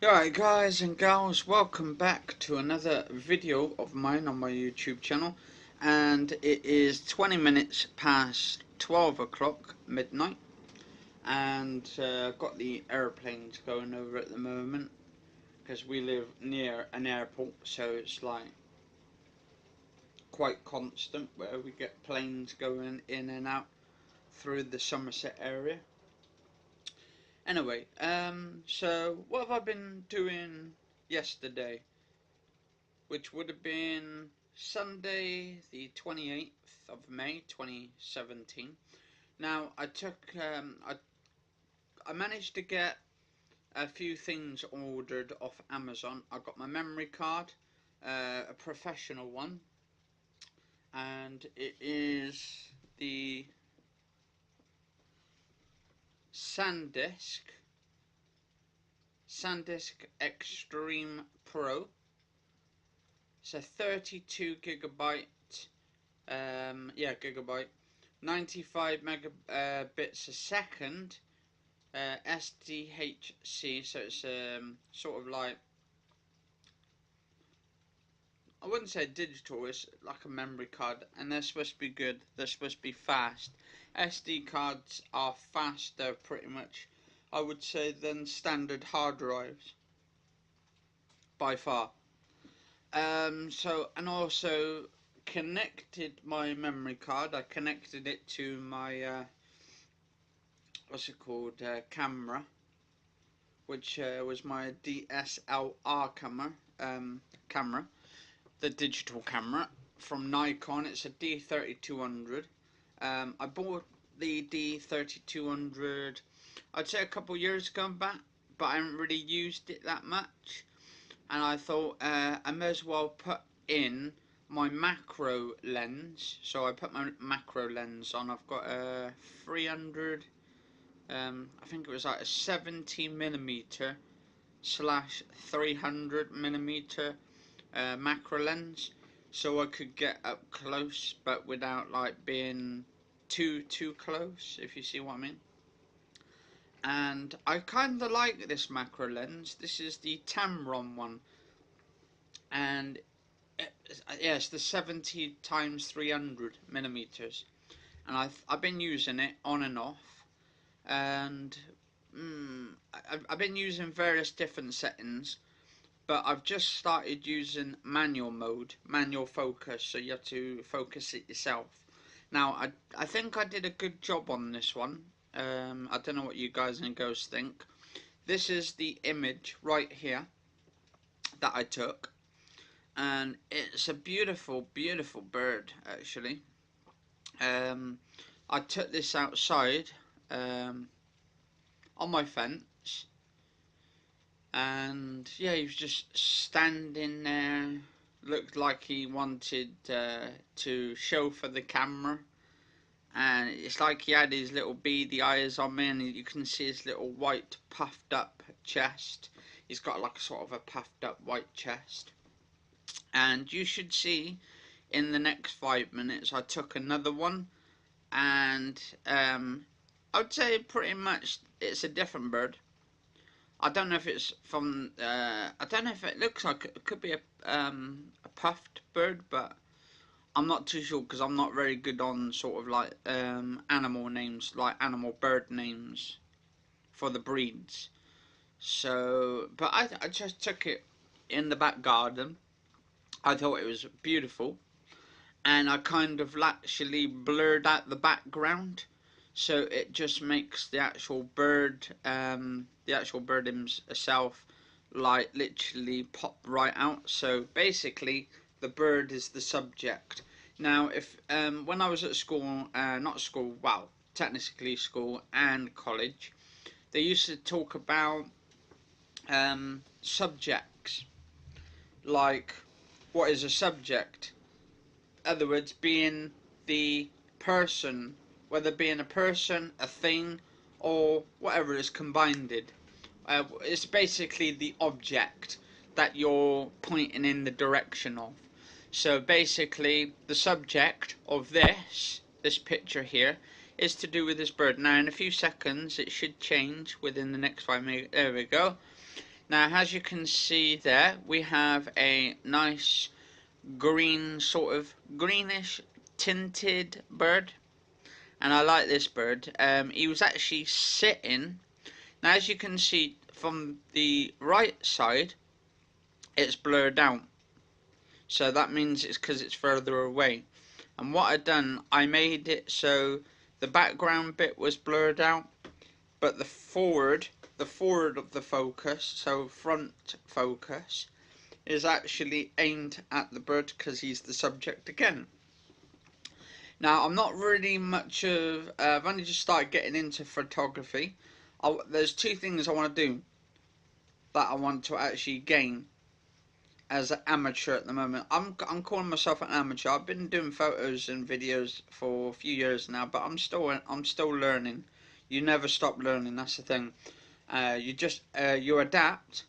Alright guys and gals, welcome back to another video of mine on my YouTube channel, and it is 20 minutes past 12 o'clock midnight, and I've got the airplanes going over at the moment because we live near an airport, so it's like quite constant where we get planes going in and out through the Somerset area. Anyway, so what have I been doing yesterday, which would have been Sunday the 28th of May 2017. Now I managed to get a few things ordered off Amazon. I got my memory card, a professional one, and it is the SanDisk Extreme Pro. It's a 32 gigabyte, gigabyte, 95 megabits a second, SDHC. So it's sort of like, I wouldn't say digital, it's like a memory card, and they're supposed to be good, they're supposed to be fast. SD cards are faster pretty much, I would say, than standard hard drives by far. And also connected my memory card. I connected it to my what's it called, camera, which was my DSLR camera, the digital camera from Nikon. It's a D3200. I bought the D3200, I'd say a couple years ago back, but I haven't really used it that much, and I thought I may as well put in my macro lens. So I put my macro lens on. I've got a 300, I think it was like a 70mm slash 300mm macro lens, so I could get up close but without like being too close, if you see what I mean. And I kind of like this macro lens. This is the Tamron one, and it's the 70 times 300mm, and I've been using it on and off, and I've been using various different settings, but I've just started using manual mode, manual focus, so you have to focus it yourself. Now I think I did a good job on this one. I don't know what you guys and girls think. This is the image right here that I took, and it's a beautiful bird actually. I took this outside on my fence, and yeah, he was just standing there. Looked like he wanted to show for the camera, and it's like he had his little beady eyes on me, and you can see his little white puffed up chest. He's got like sort of a puffed up white chest, and you should see in the next 5 minutes I took another one, and I would say pretty much it's a different bird. I don't know if it's from, I don't know if it looks like it could be a puffed bird, but I'm not too sure because I'm not very good on sort of like animal names, like animal bird names for the breeds. So, but I just took it in the back garden. I thought it was beautiful, and I kind of actually blurred out the background, so it just makes the actual bird itself like literally pop right out. So basically the bird is the subject. Now if when I was at school, not school, well, technically school and college, they used to talk about subjects, like what is a subject. In other words, being the person, whether being a person, a thing, or whatever is combined. It's basically the object that you're pointing in the direction of. So basically, the subject of this picture here is to do with this bird. Now, in a few seconds, it should change within the next 5 minutes. There we go. Now, as you can see there, we have a nice green, sort of greenish tinted bird, and I like this bird. He was actually sitting. Now, as you can see from the right side, it's blurred out, so that means it's because it's further away. And what I done, I made it so the background bit was blurred out, but the forward of the focus, so front focus, is actually aimed at the bird because he's the subject again. Now, I'm not really much of, I've only just started getting into photography. There's two things I want to do that I want to actually gain as an amateur at the moment. I'm calling myself an amateur. I've been doing photos and videos for a few years now, but I'm still learning. You never stop learning. That's the thing. You adapt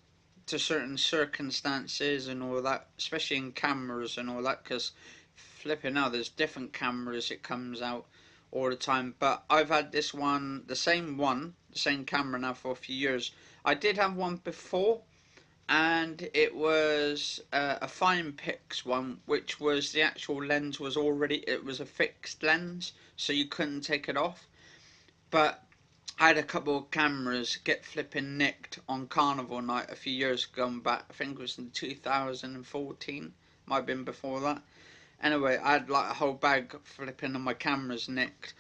to certain circumstances and all that, especially in cameras and all that, because flipping out, there's different cameras it comes out all the time. But I've had this one, the same camera now for a few years. I did have one before, and it was a fine pix one, which was the actual lens was already, it was a fixed lens, so you couldn't take it off. But I had a couple of cameras get flipping nicked on carnival night a few years gone back. I think it was in 2014, might have been before that. Anyway, I had like a whole bag flipping and my cameras nicked,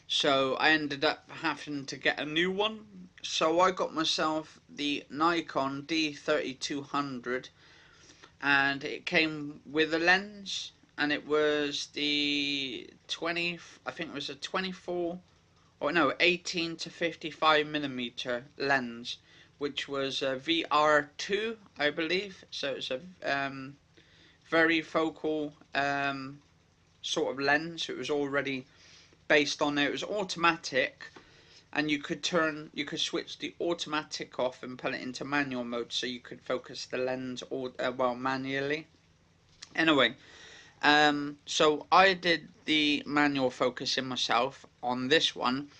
so I ended up having to get a new one. So I got myself the Nikon D3200, and it came with a lens, and it was the 20, I think it was a 24, or no, 18 to 55 millimeter lens, which was a VR2, I believe. So it's a very focal sort of lens. It was already based on there. It was automatic, and you could switch the automatic off and put it into manual mode, so you could focus the lens manually. Anyway, so I did the manual focusing myself on this one,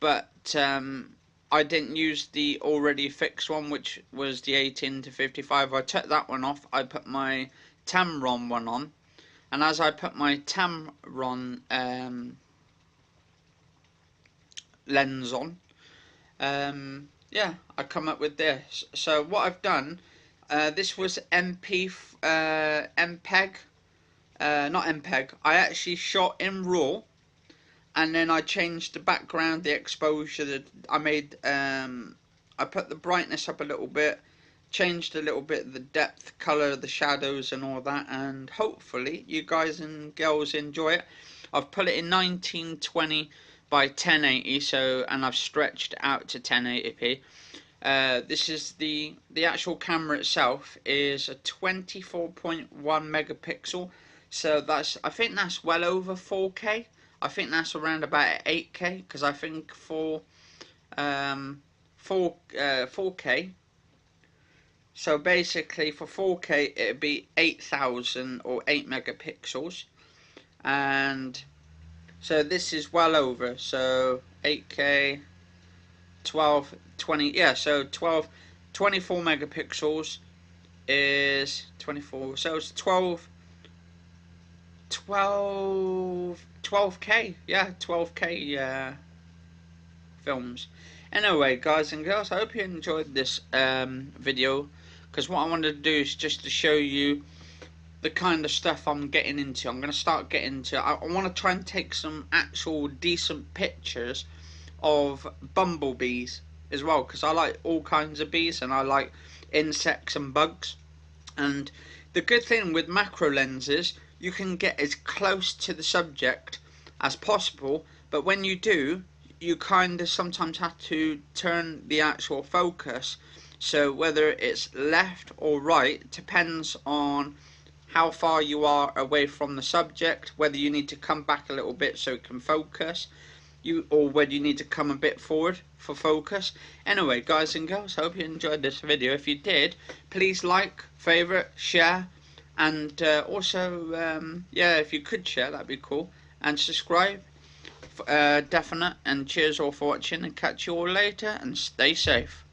but I didn't use the already fixed one, which was the 18 to 55. I took that one off. I put my Tamron one on, and as I put my Tamron lens on, yeah, I come up with this. So what I've done, this was mpeg, not mpeg. I actually shot in RAW, and then I changed the background, the exposure. That I made, I put the brightness up a little bit, changed a little bit the depth, color, the shadows, and all that. And hopefully, you guys and girls enjoy it. I've put it in 1920 by 1080, so, and I've stretched out to 1080p. This is the actual camera itself is a 24.1 megapixel, so I think that's well over 4K. I think that's around about 8K, because I think for 4K, so basically for 4K it'd be 8000 or 8 megapixels, and so this is well over, so 8K, 12, 20, yeah, so 24 megapixels is 24, so it's 12K, yeah, 12K films. Anyway, guys and girls, I hope you enjoyed this video, because what I wanted to do is just to show you the kind of stuff I'm getting into. I'm going to start getting into, I want to try and take some actual decent pictures of bumblebees as well, because I like all kinds of bees, and I like insects and bugs. And the good thing with macro lenses, you can get as close to the subject as possible, but when you do, you kind of sometimes have to turn the actual focus, so whether it's left or right depends on how far you are away from the subject, whether you need to come back a little bit so it can focus, or whether you need to come a bit forward for focus. Anyway, guys and girls, I hope you enjoyed this video. If you did, please like, favorite, share, and also yeah, if you could share, that'd be cool, and subscribe, definite. And cheers all for watching, and catch you all later, and stay safe.